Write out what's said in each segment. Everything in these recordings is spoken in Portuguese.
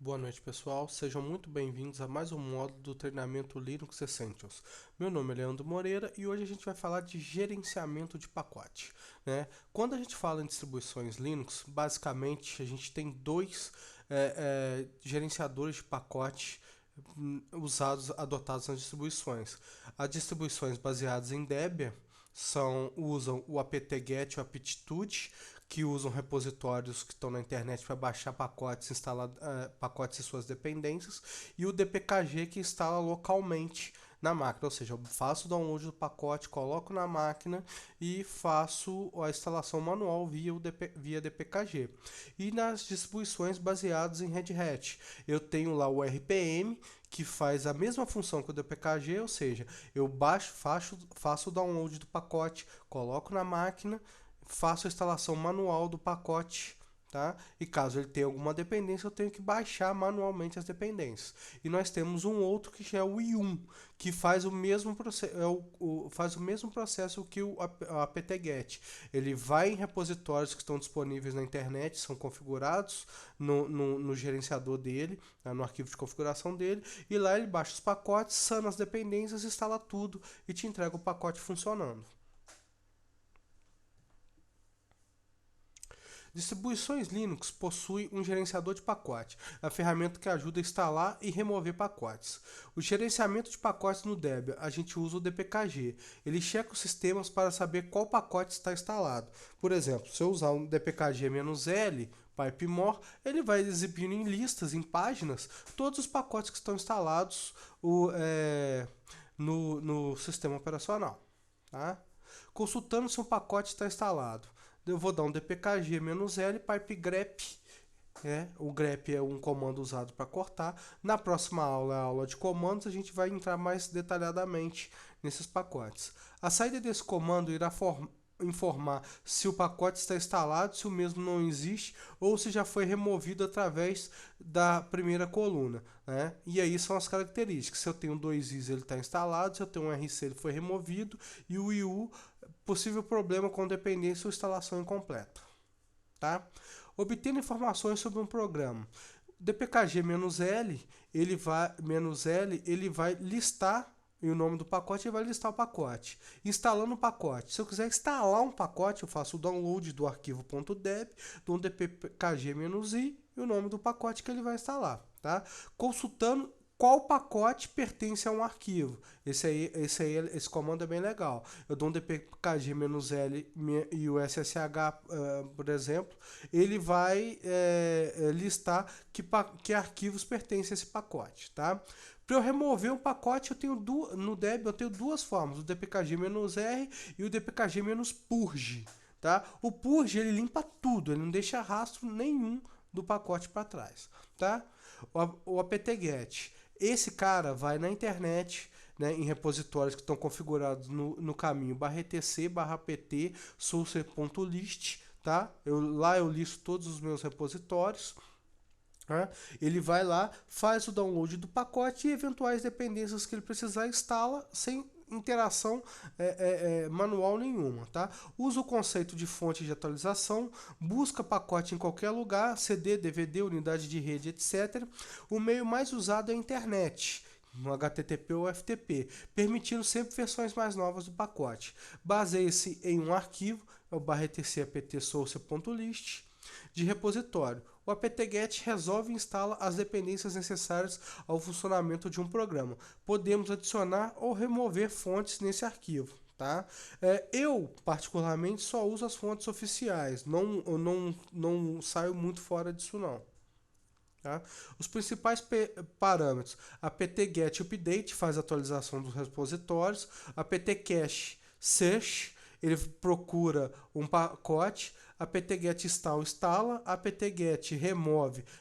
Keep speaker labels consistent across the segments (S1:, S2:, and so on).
S1: Boa noite, pessoal. Sejam muito bem-vindos a mais um módulo do treinamento Linux Essentials. Meu nome é Leandro Moreira e hoje a gente vai falar de gerenciamento de pacote, né? Quando a gente fala em distribuições Linux, basicamente a gente tem dois gerenciadores de pacote adotados nas distribuições. As distribuições baseadas em Debian usam o apt-get e o aptitude, que usam repositórios que estão na internet para baixar pacotes, instalar pacotes e suas dependências, e o dpkg, que instala localmente na máquina, ou seja, eu faço o download do pacote, coloco na máquina e faço a instalação manual via dpkg. E nas distribuições baseadas em Red Hat, eu tenho lá o RPM, que faz a mesma função que o dpkg, ou seja, eu faço o download do pacote, coloco na máquina, faço a instalação manual do pacote, tá? E caso ele tenha alguma dependência, eu tenho que baixar manualmente as dependências. E nós temos um outro que já é o i1, que faz o mesmo processo, faz o mesmo processo que o apt-get. Ele vai em repositórios que estão disponíveis na internet, são configurados no gerenciador dele, no arquivo de configuração dele, e lá ele baixa os pacotes, sana as dependências, instala tudo e te entrega o pacote funcionando. Distribuições Linux possuem um gerenciador de pacote, a ferramenta que ajuda a instalar e remover pacotes. O gerenciamento de pacotes no Debian, a gente usa o dpkg. Ele checa os sistemas para saber qual pacote está instalado. Por exemplo, se eu usar um dpkg-l, pipemore, ele vai exibindo em listas, em páginas, todos os pacotes que estão instalados no sistema operacional. Tá? Consultando se um pacote está instalado, eu vou dar um dpkg-l pipegrep. O grep é um comando usado para cortar. Na próxima aula, a aula de comandos, a gente vai entrar mais detalhadamente nesses pacotes. A saída desse comando irá informar se o pacote está instalado, se o mesmo não existe ou se já foi removido através da primeira coluna, né? E aí são as características. Se eu tenho dois i's, ele está instalado. Se eu tenho um rc, ele foi removido. E o iu, possível problema com dependência ou instalação incompleta. Tá? Obtendo informações sobre um programa. dpkg-l, ele vai listar e o nome do pacote, ele vai listar o pacote. Instalando o pacote. Se eu quiser instalar um pacote, eu faço o download do arquivo .deb, do dpkg-i e o nome do pacote que ele vai instalar. Tá? Consultando qual pacote pertence a um arquivo. Esse comando é bem legal. Eu dou um dpkg-l e o ssh, por exemplo, ele vai listar que arquivos pertencem a esse pacote. Tá? Para eu remover um pacote, no Debian eu tenho duas formas, o dpkg-r e o dpkg-purge. Tá? O purge, ele limpa tudo, ele não deixa rastro nenhum do pacote para trás. Tá? O apt-get, esse cara vai na internet, né, em repositórios que estão configurados no caminho /etc/pt source.list, tá? Lá eu listo todos os meus repositórios. Ele vai lá, faz o download do pacote e eventuais dependências que ele precisar instala sem interação manual nenhuma. Tá? Usa o conceito de fonte de atualização, busca pacote em qualquer lugar, CD, DVD, unidade de rede, etc. O meio mais usado é a internet, no HTTP ou FTP, permitindo sempre versões mais novas do pacote. Baseia-se em um arquivo, é o /etc apt source.list, de repositório. O apt-get resolve e instala as dependências necessárias ao funcionamento de um programa. Podemos adicionar ou remover fontes nesse arquivo. Tá? Eu, particularmente, só uso as fontes oficiais. Não saio muito fora disso, não. Tá? Os principais parâmetros: apt-get update faz a atualização dos repositórios, apt-cache search, ele procura um pacote, apt-get instala, apt-get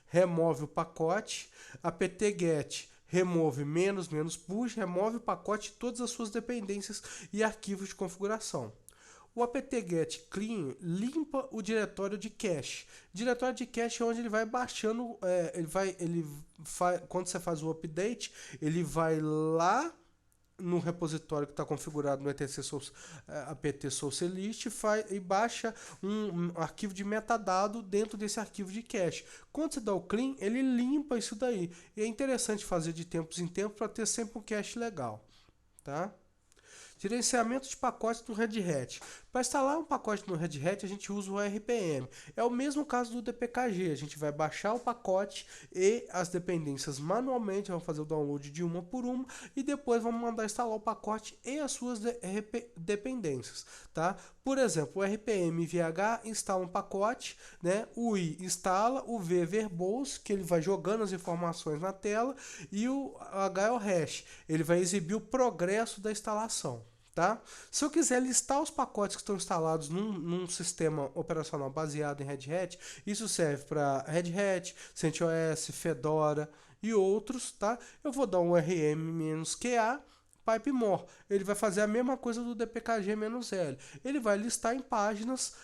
S1: remove o pacote, apt-get remove ---- remove o pacote e todas as suas dependências e arquivos de configuração. O apt-get clean limpa o diretório de cache. Diretório de cache é onde ele vai baixando, quando você faz o update, ele vai lá no repositório que está configurado no apt socialist e baixa um arquivo de metadado dentro desse arquivo de cache. Quando você dá o clean, ele limpa isso daí. E é interessante fazer de tempos em tempos para ter sempre um cache legal, tá? Gerenciamento de pacotes no Red Hat. Para instalar um pacote no Red Hat, a gente usa o RPM. É o mesmo caso do DPKG. A gente vai baixar o pacote e as dependências manualmente. Vamos fazer o download de uma por uma e depois vamos mandar instalar o pacote e as suas dependências, tá? Por exemplo, o RPM VH instala um pacote, né? O I instala, o V verbose, que ele vai jogando as informações na tela, e o H é o hash, ele vai exibir o progresso da instalação. Tá? Se eu quiser listar os pacotes que estão instalados num sistema operacional baseado em Red Hat, isso serve para Red Hat, CentOS, Fedora e outros, tá? Eu vou dar um rm-qa pipemore. Ele vai fazer a mesma coisa do dpkg-l. Ele vai listar em páginas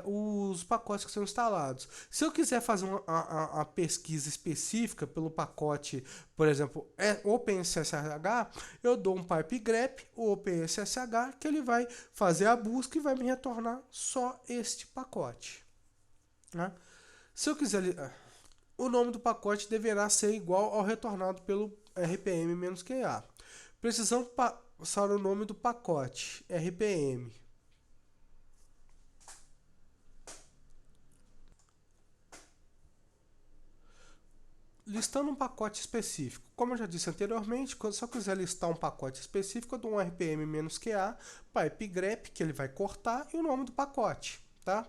S1: os pacotes que são instalados. Se eu quiser fazer uma pesquisa específica pelo pacote, por exemplo, OpenSSH, eu dou um pipe grep, o OpenSSH, que ele vai fazer a busca e vai me retornar só este pacote. Né? Se eu quiser... O nome do pacote deverá ser igual ao retornado pelo rpm-qa. Precisamos passar o nome do pacote, RPM. Listando um pacote específico. Como eu já disse anteriormente, se eu quiser listar um pacote específico, eu dou um RPM-qa, pipe grep, que ele vai cortar, e o nome do pacote. Tá?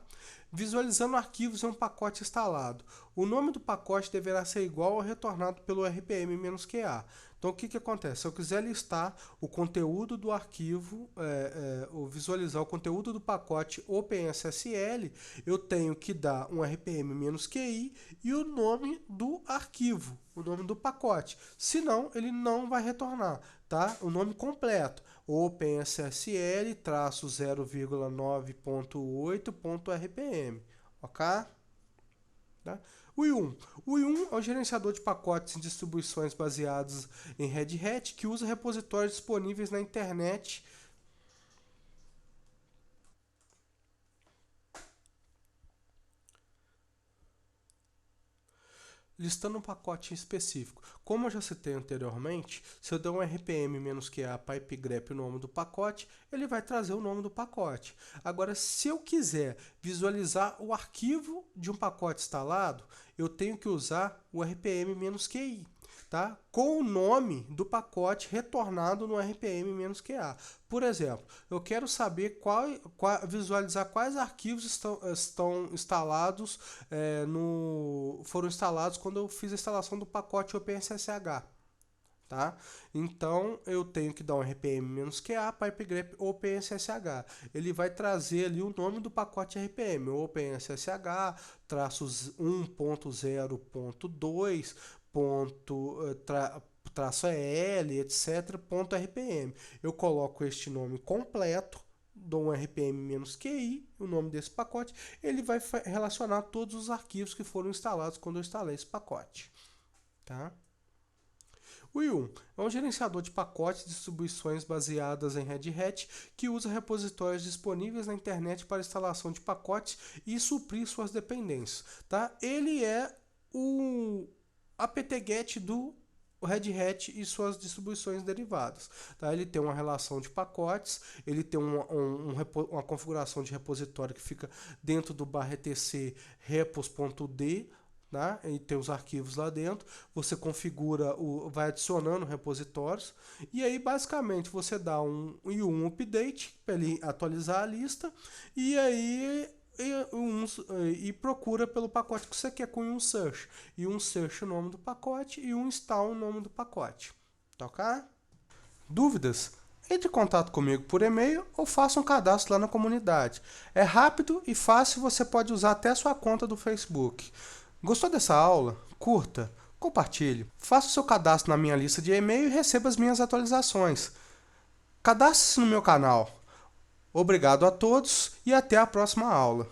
S1: Visualizando arquivos em um pacote instalado. O nome do pacote deverá ser igual ao retornado pelo RPM-qa. Então, o que acontece? Se eu quiser listar o conteúdo do arquivo, ou visualizar o conteúdo do pacote OpenSSL, eu tenho que dar um RPM-QI e o nome do arquivo, o nome do pacote. Senão, ele não vai retornar, tá? O nome completo, OpenSSL-0,9.8.rpm, ok? Tá? O I1. O I1 é um gerenciador de pacotes em distribuições baseadas em Red Hat que usa repositórios disponíveis na internet. Listando um pacote específico. Como eu já citei anteriormente, se eu der um RPM-QA pipe grep o nome do pacote, ele vai trazer o nome do pacote. Agora, se eu quiser visualizar o arquivo de um pacote instalado, eu tenho que usar o RPM-QI. Tá? Com o nome do pacote retornado no RPM-QA. Por exemplo, eu quero saber visualizar quais arquivos estão instalados, foram instalados quando eu fiz a instalação do pacote OpenSSH. Tá? Então, eu tenho que dar um RPM-QA, pipe grep OpenSSH. Ele vai trazer ali o nome do pacote RPM, OpenSSH-1.0.2, -el, etc, .rpm. Eu coloco este nome completo, dou um RPM-QI, o nome desse pacote, ele vai relacionar todos os arquivos que foram instalados quando eu instalei esse pacote. Tá? O I1 é um gerenciador de pacotes e distribuições baseadas em Red Hat que usa repositórios disponíveis na internet para instalação de pacotes e suprir suas dependências. Tá? Ele é o apt-get do Red Hat e suas distribuições derivadas. Tá? Ele tem uma relação de pacotes, ele tem uma configuração de repositório que fica dentro do /etc repos.d, né? E tem os arquivos lá dentro, você configura, vai adicionando repositórios, e aí basicamente você dá um update para ele atualizar a lista, e aí procura pelo pacote que você quer com um search. E um search o nome do pacote e um install o nome do pacote. Tá ok? Dúvidas? Entre em contato comigo por e-mail ou faça um cadastro lá na comunidade. É rápido e fácil, você pode usar até a sua conta do Facebook. Gostou dessa aula? Curta, compartilhe. Faça o seu cadastro na minha lista de e-mail e receba as minhas atualizações. Cadastre-se no meu canal. Obrigado a todos e até a próxima aula.